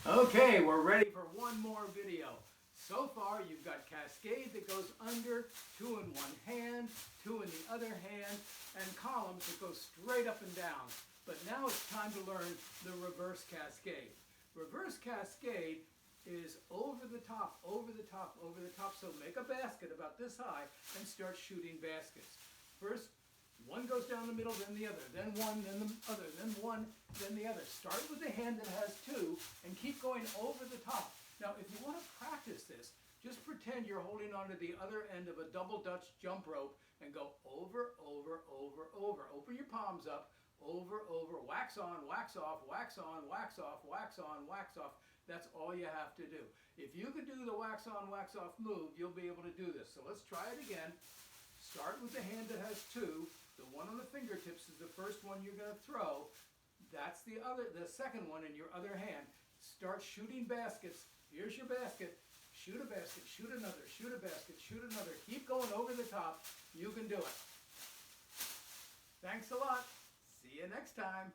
Okay, we're ready for one more video. So far, you've got cascade that goes under, two in one hand, two in the other hand, and columns that go straight up and down. But now it's time to learn the reverse cascade. Reverse cascade is over the top, over the top, over the top. So make a basket about this high and start shooting baskets. First, one goes down the middle, then the other, then one, then the other, then one, then the other. Start with the hand that has two and keep going over the top. Now, if you want to practice this, just pretend you're holding onto the other end of a double Dutch jump rope and go over, over, over, over. Open your palms up, over, over, wax on, wax off, wax on, wax off, wax on, wax off. That's all you have to do. If you can do the wax on, wax off move, you'll be able to do this. So let's try it again. Start with the hand that has two. The one on the fingertips is the first one you're going to throw. That's the second one in your other hand. Start shooting baskets. Here's your basket. Shoot a basket, shoot another, shoot a basket, shoot another. Keep going over the top. You can do it. Thanks a lot. See you next time.